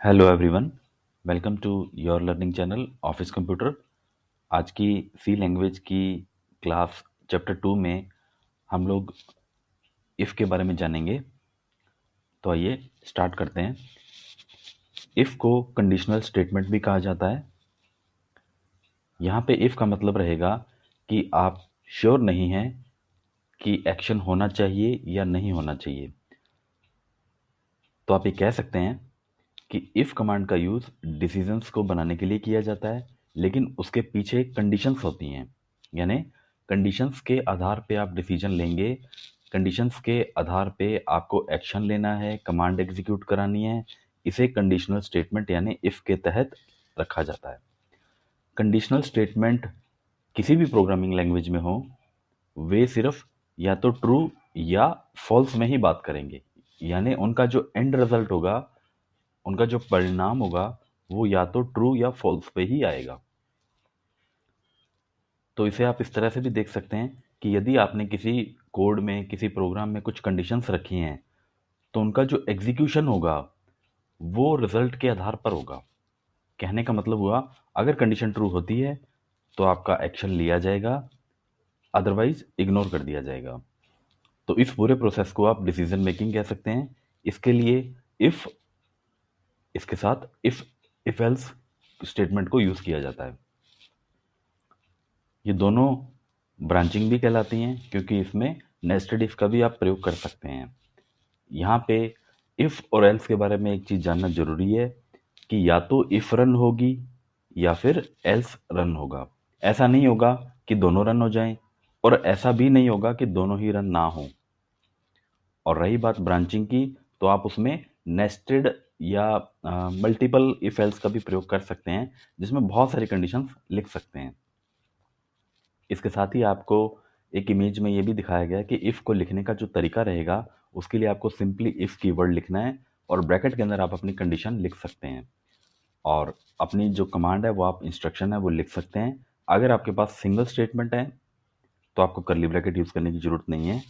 Hello everyone, welcome to your learning channel office computer. आज की C language की class chapter 2 में हम लोग इफ़ के बारे में जानेंगे। तो आइए स्टार्ट करते हैं। इफ़ को कंडीशनल स्टेटमेंट भी कहा जाता है। यहाँ पे इफ़ का मतलब रहेगा कि आप श्योर नहीं हैं कि एक्शन होना चाहिए या नहीं होना चाहिए। तो आप ये कह सकते हैं कि इफ़ कमांड का यूज़ डिसीजंस को बनाने के लिए किया जाता है, लेकिन उसके पीछे कंडीशंस होती हैं। यानी कंडीशंस के आधार पे आप डिसीजन लेंगे, कंडीशंस के आधार पे आपको एक्शन लेना है, कमांड एग्जीक्यूट करानी है। इसे कंडीशनल स्टेटमेंट यानी इफ़ के तहत रखा जाता है। कंडीशनल स्टेटमेंट किसी भी प्रोग्रामिंग लैंग्वेज में हो, वे सिर्फ या तो ट्रू या फॉल्स में ही बात करेंगे। यानी उनका जो एंड रिजल्ट होगा, उनका जो परिणाम होगा, वो या तो ट्रू या फॉल्स पे ही आएगा। तो इसे आप इस तरह से भी देख सकते हैं कि यदि आपने किसी कोड में, किसी प्रोग्राम में कुछ कंडीशंस रखी हैं, तो उनका जो एग्जीक्यूशन होगा वो रिजल्ट के आधार पर होगा। कहने का मतलब हुआ, अगर कंडीशन ट्रू होती है तो आपका एक्शन लिया जाएगा, अदरवाइज इग्नोर कर दिया जाएगा। तो इस पूरे प्रोसेस को आप डिसीजन मेकिंग कह सकते हैं। इसके लिए इफ, इसके साथ इफ एल्स स्टेटमेंट को यूज किया जाता है। ये दोनों ब्रांचिंग भी कहलाती हैं, क्योंकि इसमें नेस्टेड इफ का भी आप प्रयोग कर सकते हैं। यहाँ पे इफ और एल्स के बारे में एक चीज जानना जरूरी है कि या तो इफ रन होगी या फिर एल्स रन होगा। ऐसा नहीं होगा कि दोनों रन हो जाएं, और ऐसा भी नहीं होगा कि दोनों ही रन ना हो। और रही बात ब्रांचिंग की, तो आप उसमें नेस्टेड या मल्टीपल इफ एल्स का भी प्रयोग कर सकते हैं, जिसमें बहुत सारी कंडीशंस लिख सकते हैं। इसके साथ ही आपको एक इमेज में ये भी दिखाया गया है कि इफ़ को लिखने का जो तरीका रहेगा, उसके लिए आपको सिंपली इफ़ कीवर्ड लिखना है और ब्रैकेट के अंदर आप अपनी कंडीशन लिख सकते हैं, और अपनी जो कमांड है वो आप इंस्ट्रक्शन है वो लिख सकते हैं। अगर आपके पास सिंगल स्टेटमेंट है तो आपको करली ब्रैकेट यूज़ करने की ज़रूरत नहीं है,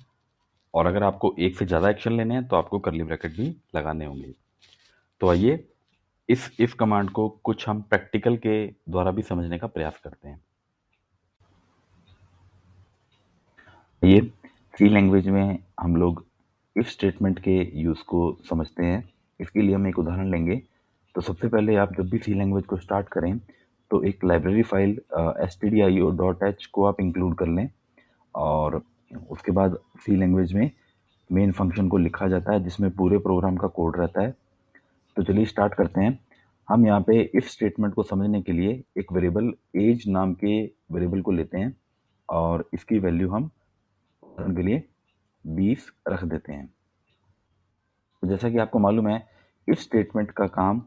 और अगर आपको एक से ज़्यादा एक्शन लेने हैं तो आपको करली ब्रैकेट भी लगाने होंगे। तो आइए इस इफ़ कमांड को कुछ हम प्रैक्टिकल के द्वारा भी समझने का प्रयास करते हैं। ये सी लैंग्वेज में हम लोग इफ स्टेटमेंट के यूज़ को समझते हैं। इसके लिए हम एक उदाहरण लेंगे। तो सबसे पहले आप जब भी सी लैंग्वेज को स्टार्ट करें तो एक लाइब्रेरी फाइल stdio.h को आप इंक्लूड कर लें, और उसके बाद सी लैंग्वेज में मेन फंक्शन को लिखा जाता है जिसमें पूरे प्रोग्राम का कोड रहता है। तो चलिए स्टार्ट करते हैं। हम यहाँ पे इफ स्टेटमेंट को समझने के लिए एक वेरिएबल एज नाम के वेरिएबल को लेते हैं, और इसकी वैल्यू हम उदाहरण के लिए 20 रख देते हैं। तो जैसा कि आपको मालूम है, इफ स्टेटमेंट का काम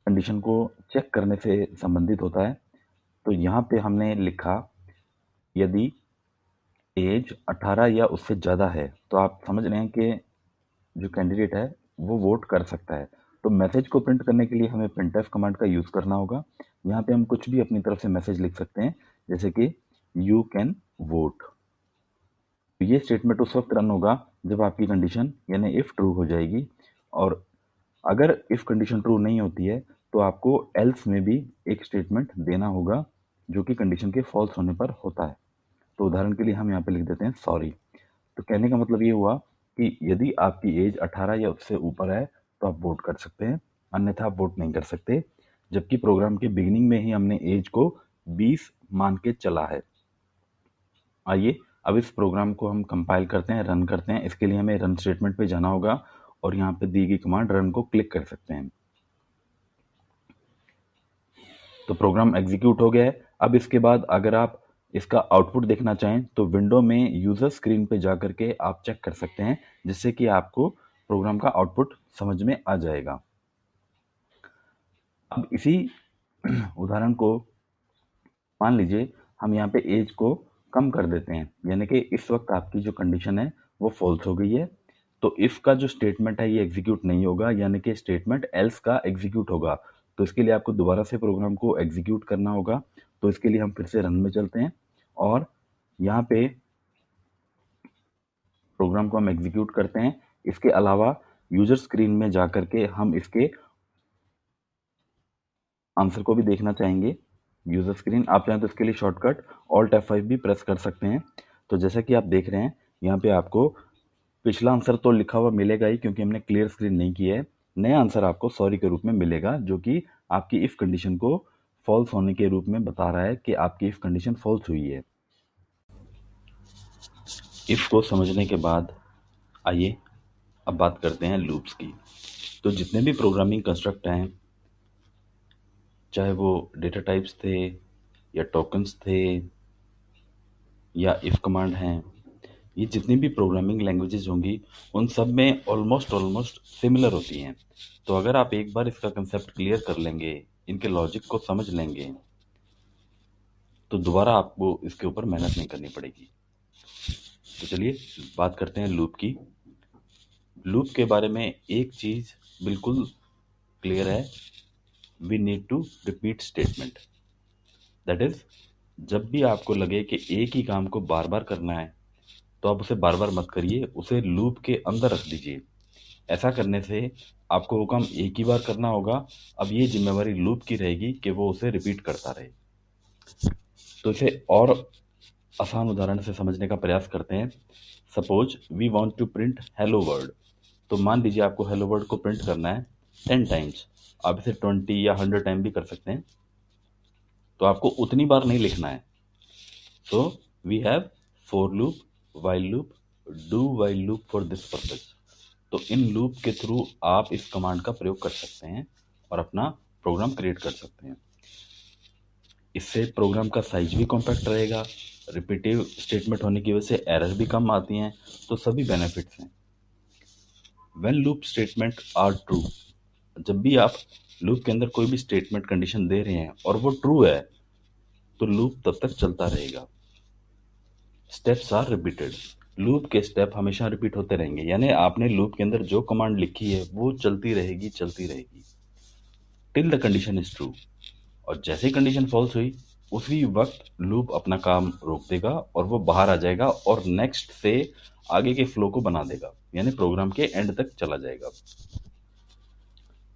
कंडीशन को चेक करने से संबंधित होता है। तो यहाँ पे हमने लिखा यदि एज 18 या उससे ज़्यादा है, तो आप समझ रहे हैं कि जो कैंडिडेट है वो वोट कर सकता है। तो मैसेज को प्रिंट करने के लिए हमें printf कमांड का यूज़ करना होगा। यहाँ पे हम कुछ भी अपनी तरफ से मैसेज लिख सकते हैं, जैसे कि यू कैन वोट। ये स्टेटमेंट उस वक्त रन होगा जब आपकी कंडीशन यानी इफ ट्रू हो जाएगी, और अगर इफ कंडीशन ट्रू नहीं होती है तो आपको एल्स में भी एक स्टेटमेंट देना होगा जो कि कंडीशन के फॉल्स होने पर होता है। तो उदाहरण के लिए हम यहाँ पे लिख देते हैं सॉरी। तो कहने का मतलब ये हुआ कि यदि आपकी एज 18 या उससे ऊपर है तो आप वोट कर सकते हैं, अन्यथा आप वोट नहीं कर सकते, जबकि प्रोग्राम के बिगिनिंग में ही हमने एज को 20 मान के चला है। आइए अब इस प्रोग्राम को हम कंपाइल करते हैं, रन करते हैं। इसके लिए हमें रन स्टेटमेंट पे जाना होगा, और यहाँ पे दी गई कमांड रन को क्लिक कर सकते हैं। तो प्रोग्राम एग्जीक्यूट हो गया है। अब इसके बाद अगर आप इसका आउटपुट देखना चाहें तो विंडो में यूजर स्क्रीन पे जा करके आप चेक कर सकते हैं, जिससे कि आपको प्रोग्राम का आउटपुट समझ में आ जाएगा। अब इसी उदाहरण को मान लीजिए हम यहाँ पे एज को कम कर देते हैं, यानी कि इस वक्त आपकी जो कंडीशन है वो फॉल्स हो गई है। तो इफ का जो स्टेटमेंट है ये एग्जीक्यूट नहीं होगा, यानी कि स्टेटमेंट एल्स का एग्जीक्यूट होगा। तो इसके लिए आपको दोबारा से प्रोग्राम को एग्जीक्यूट करना होगा। तो इसके लिए हम फिर से रन में चलते हैं, और यहाँ पे प्रोग्राम को हम एग्जीक्यूट करते हैं। इसके अलावा यूजर स्क्रीन में जा करके हम इसके आंसर को भी देखना चाहेंगे यूजर स्क्रीन, आप चाहें तो इसके लिए शॉर्टकट ऑल्ट F5 भी प्रेस कर सकते हैं। तो जैसा कि आप देख रहे हैं यहाँ पे आपको पिछला आंसर तो लिखा हुआ मिलेगा ही, क्योंकि हमने क्लियर स्क्रीन नहीं किया है। नया आंसर आपको सॉरी के रूप में मिलेगा, जो कि आपकी इफ कंडीशन को फॉल्स होने के रूप में बता रहा है कि आपकी इफ कंडीशन फॉल्स हुई है। इफ को समझने के बाद आइए अब बात करते हैं लूप्स की। तो जितने भी प्रोग्रामिंग कंस्ट्रक्ट हैं, चाहे वो डेटा टाइप्स थे या टोकन्स थे या इफ कमांड हैं, ये जितनी भी प्रोग्रामिंग लैंग्वेजेस होंगी उन सब में ऑलमोस्ट सिमिलर होती हैं। तो अगर आप एक बार इसका कंसेप्ट क्लियर कर लेंगे, इनके लॉजिक को समझ लेंगे, तो दोबारा आपको इसके ऊपर मेहनत नहीं करनी पड़ेगी। तो चलिए बात करते हैं लूप की। लूप के बारे में एक चीज़ बिल्कुल क्लियर है, we need to repeat statement. That is, जब भी आपको लगे कि एक ही काम को बार बार करना है, तो आप उसे बार बार मत करिए, उसे लूप के अंदर रख दीजिए। ऐसा करने से आपको वो काम एक ही बार करना होगा। अब ये जिम्मेवारी लूप की रहेगी कि वो उसे रिपीट करता रहे। तो इसे और आसान उदाहरण से समझने का प्रयास करते हैं। Suppose we want to print hello world. तो मान लीजिए आपको हेलो वर्ल्ड को प्रिंट करना है 10 टाइम्स। आप इसे 20 या 100 टाइम भी कर सकते हैं। तो आपको उतनी बार नहीं लिखना है। So we have for loop, while loop, do while loop for this purpose. तो इन लूप के थ्रू आप इस कमांड का प्रयोग कर सकते हैं और अपना प्रोग्राम क्रिएट कर सकते हैं। इससे प्रोग्राम का साइज भी कॉम्पैक्ट रहेगा, रिपीटिव स्टेटमेंट होने की वजह से एरर भी कम आती हैं। तो सभी बेनिफिट्स हैं। When loop statement are true, जब भी आप लूप के अंदर कोई भी स्टेटमेंट कंडीशन दे रहे हैं और वो ट्रू है, तो लूप तब तक चलता रहेगा। स्टेप्स आर रिपीटेड, लूप के स्टेप हमेशा रिपीट होते रहेंगे। यानी आपने लूप के अंदर जो कमांड लिखी है वो चलती रहेगी till the condition is true. और जैसे ही कंडीशन फॉल्स हुई, उसी वक्त लूप अपना काम रोक देगा और वो बाहर आ जाएगा और नेक्स्ट से आगे के फ्लो को बना देगा, यानी प्रोग्राम के एंड तक चला जाएगा।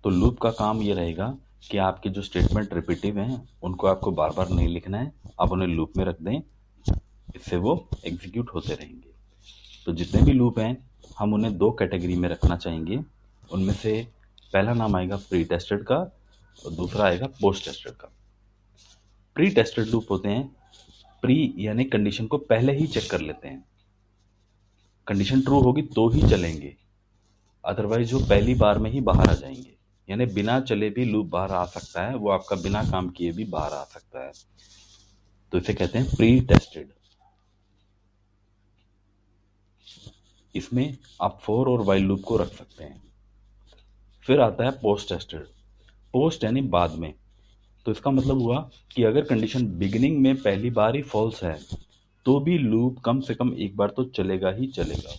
तो लूप का काम ये रहेगा कि आपके जो स्टेटमेंट रिपीटिव हैं उनको आपको बार बार नहीं लिखना है, आप उन्हें लूप में रख दें, इससे वो एग्जीक्यूट होते रहेंगे। तो जितने भी लूप हैं हम उन्हें दो कैटेगरी में रखना चाहेंगे। उनमें से पहला नाम आएगा प्री टेस्टेड का और दूसरा आएगा पोस्ट टेस्टेड का। प्री टेस्टेड लूप होते हैं, प्री यानी कंडीशन को पहले ही चेक कर लेते हैं। कंडीशन ट्रू होगी तो ही चलेंगे, अदरवाइज वो पहली बार में ही बाहर आ जाएंगे। यानी बिना चले भी लूप बाहर आ सकता है, वो आपका बिना काम किए भी बाहर आ सकता है। तो इसे कहते हैं प्री टेस्टेड। इसमें आप फॉर और व्हाइल लूप को रख सकते हैं। फिर आता है पोस्ट टेस्टेड। पोस्ट यानी बाद में। तो इसका मतलब हुआ कि अगर कंडीशन बिगिनिंग में पहली बार ही फॉल्स है, तो भी लूप कम से कम एक बार तो चलेगा ही चलेगा।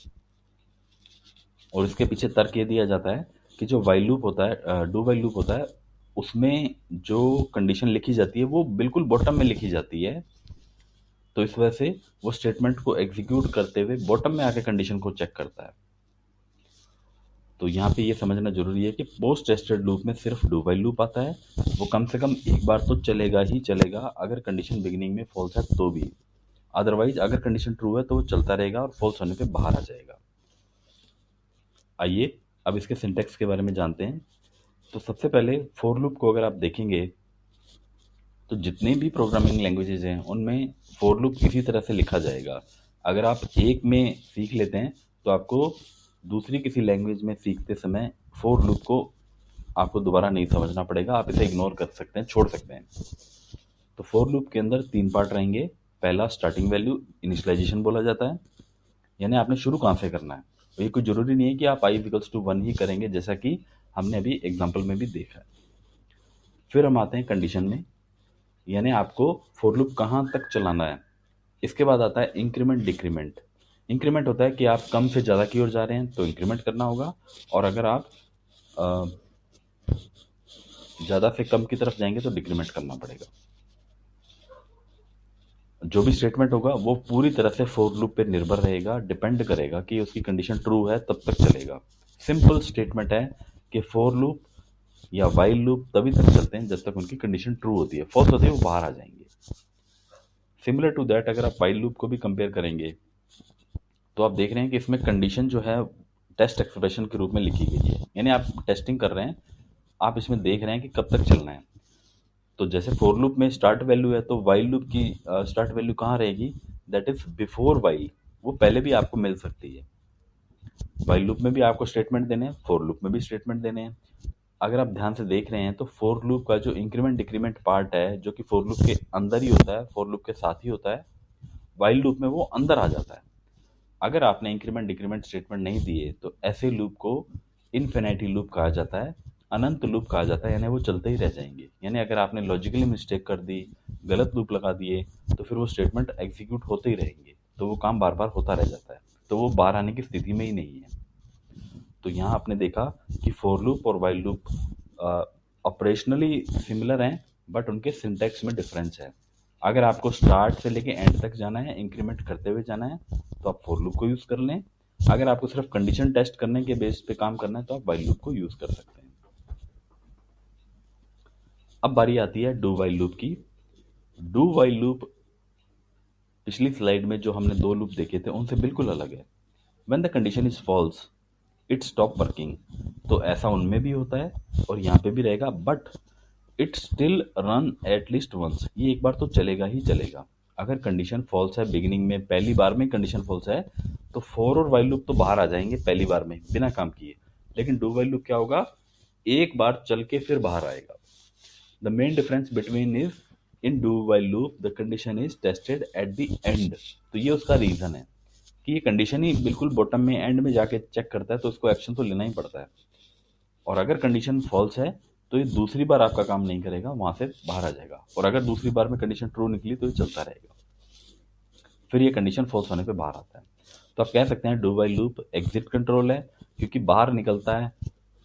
और इसके पीछे तर्क ये दिया जाता है कि जो व्हाइल लूप होता है, डू व्हाइल लूप होता है, उसमें जो कंडीशन लिखी जाती है वो बिल्कुल बॉटम में लिखी जाती है। तो इस वजह से वो स्टेटमेंट को एग्जीक्यूट करते हुए बॉटम में आके कंडीशन को चेक करता है। तो यहाँ पे ये समझना जरूरी है कि पोस्ट टेस्टेड लूप में सिर्फ डू व्हाइल लूप आता है। वो कम से कम एक बार तो चलेगा ही चलेगा, अगर कंडीशन बिगिनिंग में फॉल्स है तो भी। अदरवाइज अगर कंडीशन ट्रू है तो वो चलता रहेगा और फॉल्स होने पे बाहर आ जाएगा। आइए अब इसके सिंटैक्स के बारे में जानते हैं। तो सबसे पहले फॉर लूप को अगर आप देखेंगे तो जितने भी प्रोग्रामिंग लैंग्वेजेज हैं उनमें फॉर लूप इसी तरह से लिखा जाएगा। अगर आप एक में सीख लेते हैं तो आपको दूसरी किसी लैंग्वेज में सीखते समय फॉर लूप को आपको दोबारा नहीं समझना पड़ेगा, आप इसे इग्नोर कर सकते हैं, छोड़ सकते हैं। तो फॉर लूप के अंदर तीन पार्ट रहेंगे। पहला स्टार्टिंग वैल्यू, इनिशियलाइजेशन बोला जाता है, यानी आपने शुरू कहाँ से करना है। तो ये कोई ज़रूरी नहीं है कि आप i=1 ही करेंगे, जैसा कि हमने अभी एग्जाम्पल में भी देखा है। फिर हम आते हैं कंडीशन में, यानी आपको फॉर लूप कहाँ तक चलाना है। इसके बाद आता है इंक्रीमेंट डिक्रीमेंट। इंक्रीमेंट होता है कि आप कम से ज़्यादा की ओर जा रहे हैं तो इंक्रीमेंट करना होगा, और अगर आप ज़्यादा से कम की तरफ जाएंगे तो डिक्रीमेंट करना पड़ेगा। जो भी स्टेटमेंट होगा वो पूरी तरह से फॉर लूप पे निर्भर रहेगा, डिपेंड करेगा कि उसकी कंडीशन ट्रू है तब तक चलेगा। सिंपल स्टेटमेंट है कि फॉर लूप या वाइल लूप तभी तक चलते हैं जब तक उनकी कंडीशन ट्रू होती है, फॉल्स होती है वो बाहर आ जाएंगे। सिमिलर टू दैट अगर आप वाइल लूप को भी कंपेयर करेंगे तो आप देख रहे हैं कि इसमें कंडीशन जो है टेस्ट एक्सप्रेशन के रूप में लिखी गई है, यानी आप टेस्टिंग कर रहे हैं, आप इसमें देख रहे हैं कि कब तक चलना है। तो जैसे फॉर लूप में स्टार्ट वैल्यू है तो वाइल लूप की स्टार्ट वैल्यू कहाँ रहेगी, दैट इज बिफोर वाइल, वो पहले भी आपको मिल सकती है। वाइल लूप में भी आपको स्टेटमेंट देने हैं, फॉर लूप में भी स्टेटमेंट देने हैं। अगर आप ध्यान से देख रहे हैं तो फॉर लूप का जो इंक्रीमेंट डिक्रीमेंट पार्ट है जो कि फॉर लूप के अंदर ही होता है, फॉर लूप के साथ ही होता है, वाइल लूप में वो अंदर आ जाता है। अगर आपने इंक्रीमेंट डिक्रीमेंट स्टेटमेंट नहीं दिए तो ऐसे लूप को इनफिनिटी लूप कहा जाता है, अनंत लूप कहा जाता है, यानी वो चलते ही रह जाएंगे। यानी अगर आपने लॉजिकली मिस्टेक कर दी, गलत लूप लगा दिए, तो फिर वो स्टेटमेंट एग्जीक्यूट होते ही रहेंगे, तो वो काम बार बार होता रह जाता है, तो वो बाहर आने की स्थिति में ही नहीं है। तो यहाँ आपने देखा कि फॉर लूप और वाइल लूप ऑपरेशनली सिमिलर हैं बट उनके सिंटैक्स में डिफरेंस है। अगर आपको स्टार्ट से लेके एंड तक जाना है, इंक्रीमेंट करते हुए जाना है, तो आप फॉर लूप को यूज़ कर लें। अगर आपको सिर्फ कंडीशन टेस्ट करने के बेस पे काम करना है तो आप वाइल लूप को यूज़ कर सकते हैं। अब बारी आती है डू वाइल लूप की। डू वाइल लूप पिछली स्लाइड में जो हमने दो लूप देखे थे उनसे बिल्कुल अलग है। When the condition is false it stop working, तो ऐसा उनमें भी होता है और यहाँ पे भी रहेगा, but it still run at least once, ये एक बार तो चलेगा ही चलेगा। अगर कंडीशन फॉल्स है बिगिनिंग में, पहली बार में कंडीशन फॉल्स है, तो फॉर और वाइल लूप तो बाहर आ जाएंगे पहली बार में बिना काम किए, लेकिन डू वाइल लूप क्या होगा, एक बार चल के फिर बाहर आएगा। The main difference between is in do while loop the condition is tested at the end, तो ये उसका रीजन है कि ये कंडीशन ही बिल्कुल बॉटम में एंड में जाके चेक करता है, तो उसको एक्शन तो लेना ही पड़ता है। और अगर कंडीशन फॉल्स है तो ये दूसरी बार आपका काम नहीं करेगा, वहां से बाहर आ जाएगा, और अगर दूसरी बार में कंडीशन ट्रू निकली तो ये चलता रहेगा, फिर ये कंडीशन फॉल्स होने पे बाहर आता है। तो आप कह सकते हैं do while loop exit control है, क्योंकि बाहर निकलता है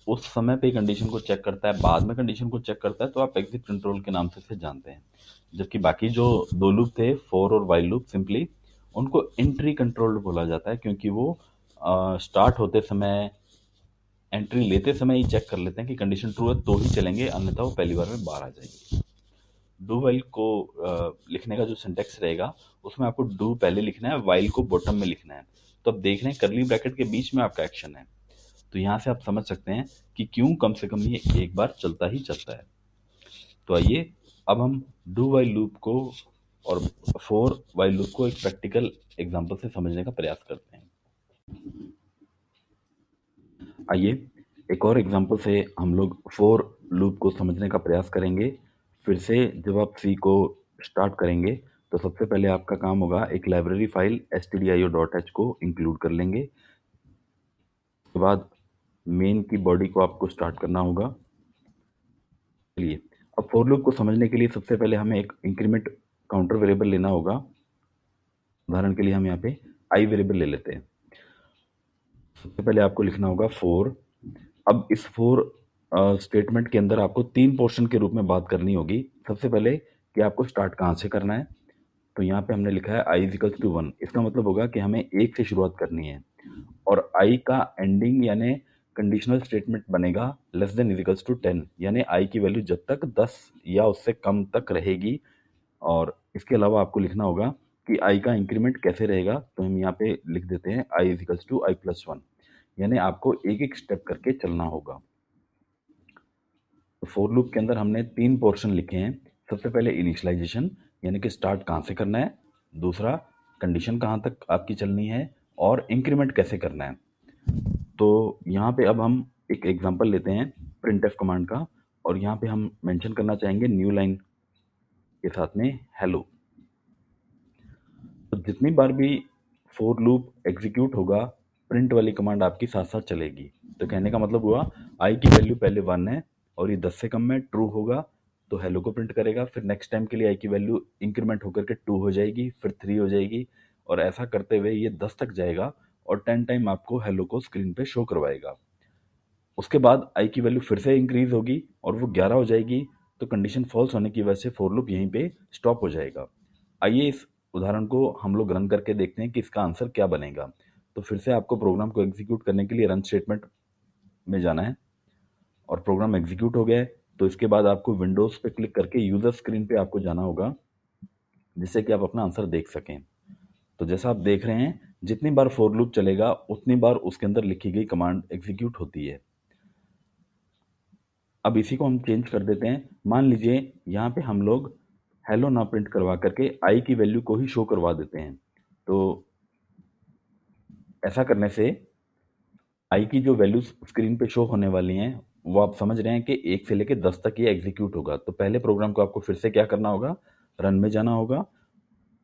उस समय पे कंडीशन को चेक करता है, बाद में कंडीशन को चेक करता है, तो आप एग्जिट कंट्रोल के नाम से इसे जानते हैं। जबकि बाकी जो दो लूप थे फॉर और वाइल लूप सिंपली उनको एंट्री कंट्रोल्ड बोला जाता है, क्योंकि वो स्टार्ट होते समय, एंट्री लेते समय ही चेक कर लेते हैं कि कंडीशन ट्रू है तो ही चलेंगे, अन्यथा वो पहली बार में बाहर आ जाएंगे। डू वाइल को लिखने का जो सिंटेक्स रहेगा उसमें आपको डू पहले लिखना है, वाइल को बॉटम में लिखना है। तो अब देख रहे हैं करली ब्रैकेट के बीच में आपका एक्शन है, तो यहाँ से आप समझ सकते हैं कि क्यों कम से कम ये एक बार चलता ही चलता है। तो आइए अब हम डू वाइल लूप को और फोर वाइल लूप को एक प्रैक्टिकल एग्जांपल से समझने का प्रयास करते हैं। आइए एक और एग्जांपल से हम लोग फोर लूप को समझने का प्रयास करेंगे। फिर से जब आप सी को स्टार्ट करेंगे तो सबसे पहले आपका काम होगा एक लाइब्रेरी फाइल stdio.h को इंक्लूड कर लेंगे। उसके बाद मेन की बॉडी को आपको स्टार्ट करना होगा। चलिए अब फोर लूप को समझने के लिए सबसे पहले हमें एक इंक्रीमेंट काउंटर वेरिएबल लेना होगा। उदाहरण के लिए हम यहाँ पे आई वेरिएबल ले लेते हैं। सबसे पहले आपको लिखना होगा फोर। अब इस फोर स्टेटमेंट के अंदर आपको तीन पोर्शन के रूप में बात करनी होगी। सबसे पहले कि आपको स्टार्ट कहाँ से करना है, तो यहाँ पे हमने लिखा है आई इजिकल्स टू वन, इसका मतलब होगा कि हमें एक से शुरुआत करनी है, और आई का एंडिंग यानी कंडीशनल स्टेटमेंट बनेगा लेस देन इजिकल्स टू 10, यानी आई की वैल्यू जब तक 10 या उससे कम तक रहेगी। और इसके अलावा आपको लिखना होगा कि आई का इंक्रीमेंट कैसे रहेगा, तो हम यहाँ पे लिख देते हैं i equals to i plus one, यानी आपको एक एक स्टेप करके चलना होगा। तो फोर लूप के अंदर हमने तीन पोर्शन लिखे हैं। सबसे पहले इनिशियलाइजेशन, यानी कि स्टार्ट कहाँ से करना है, दूसरा कंडीशन कहाँ तक आपकी चलनी है, और इंक्रीमेंट कैसे करना है। तो यहाँ पे अब हम एक एग्जांपल लेते हैं printf कमांड का, और यहाँ पे हम मेंशन करना चाहेंगे न्यू लाइन के साथ में हेलो। तो जितनी बार भी फोर लूप एग्जीक्यूट होगा प्रिंट वाली कमांड आपकी साथ साथ चलेगी। तो कहने का मतलब हुआ आई की वैल्यू पहले 1 है और ये 10 से कम में ट्रू होगा तो हेलो को प्रिंट करेगा, फिर नेक्स्ट टाइम के लिए आई की वैल्यू इंक्रीमेंट होकर के 2 हो जाएगी, फिर 3 हो जाएगी, और ऐसा करते हुए ये 10 तक जाएगा और 10 टाइम आपको हेलो को स्क्रीन पे शो करवाएगा। उसके बाद आई की वैल्यू फिर से इंक्रीज होगी और वो 11 हो जाएगी, तो कंडीशन फॉल्स होने की वजह से फोर लूप यहीं पे स्टॉप हो जाएगा। आइए इस उदाहरण को हम लोग रन करके देखते हैं कि इसका आंसर क्या बनेगा। तो फिर से आपको प्रोग्राम को एग्जीक्यूट करने के लिए रन स्टेटमेंट में जाना है, और प्रोग्राम एग्जीक्यूट हो गया है, तो इसके बाद आपको विंडोज़ पे क्लिक करके यूज़र स्क्रीन पे आपको जाना होगा, जिससे कि आप अपना आंसर देख सकें। तो जैसा आप देख रहे हैं, जितनी बार फॉर लूप चलेगा, उतनी बार उसके अंदर लिखी गई कमांड एग्जीक्यूट होती है। अब इसी को हम चेंज कर देते हैं। मान लीजिए यहाँ पे हम लोग हेलो ना प्रिंट करवा करके आई की वैल्यू को ही शो करवा देते हैं। तो ऐसा करने से आई की जो वैल्यूज स्क्रीन पे शो होने वाली हैं, वो आप समझ रहे हैं कि 1 से लेके 10 तक ये एग्जीक्यूट होगा। तो पहले प्रोग्राम को आपको फिर से क्या करना होगा, रन में जाना होगा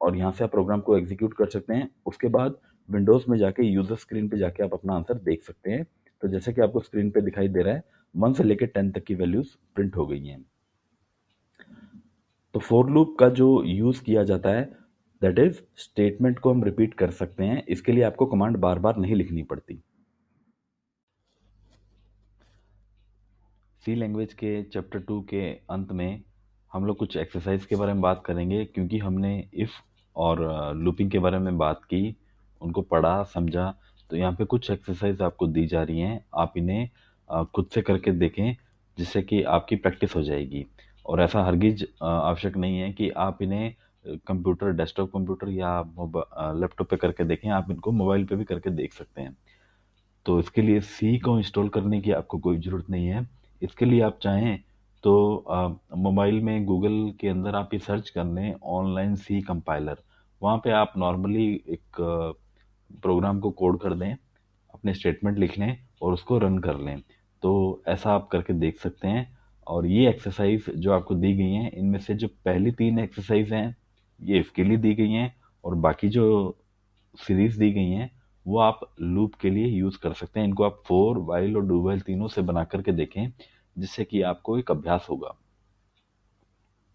और यहाँ से आप प्रोग्राम को एग्जीक्यूट कर सकते हैं। उसके बाद विंडोज़ में जाके यूज़र स्क्रीन पे जाके आप अपना आंसर देख सकते हैं। तो जैसे कि आपको स्क्रीन पे दिखाई दे रहा है, 1 से लेके 10 तक की वैल्यूज प्रिंट हो गई हैं। तो फॉर लूप का जो यूज़ किया जाता है, दैट इज स्टेटमेंट को हम रिपीट कर सकते हैं। इसके लिए आपको कमांड बार बार नहीं लिखनी पड़ती। सी लैंग्वेज के चैप्टर 2 के अंत में हम लोग कुछ एक्सरसाइज के बारे में बात करेंगे, क्योंकि हमने इफ़ और लूपिंग के बारे में बात की, उनको पढ़ा समझा। तो यहाँ पे कुछ एक्सरसाइज आपको दी जा रही हैं, आप इन्हें खुद से करके देखें, जिससे कि आपकी प्रैक्टिस हो जाएगी। और ऐसा हरगिज आवश्यक नहीं है कि आप इन्हें कंप्यूटर, डेस्कटॉप कंप्यूटर या लैपटॉप पे करके देखें, आप इनको मोबाइल पे भी करके देख सकते हैं। तो इसके लिए सी को इंस्टॉल करने की आपको कोई ज़रूरत नहीं है। इसके लिए आप चाहें तो मोबाइल में गूगल के अंदर आप ये सर्च कर लें ऑनलाइन सी कंपाइलर। वहाँ पे आप नॉर्मली एक प्रोग्राम को कोड कर दें, अपने स्टेटमेंट लिख लें और उसको रन कर लें। तो ऐसा आप करके देख सकते हैं। और ये एक्सरसाइज जो आपको दी गई हैं, इनमें से जो पहली 3 एक्सरसाइज हैं, ये इसके लिए दी गई हैं, और बाकी जो सीरीज दी गई हैं, वो आप लूप के लिए यूज़ कर सकते हैं। इनको आप फॉर, वाइल और डू वाइल तीनों से बना करके देखें, जिससे कि आपको एक अभ्यास होगा।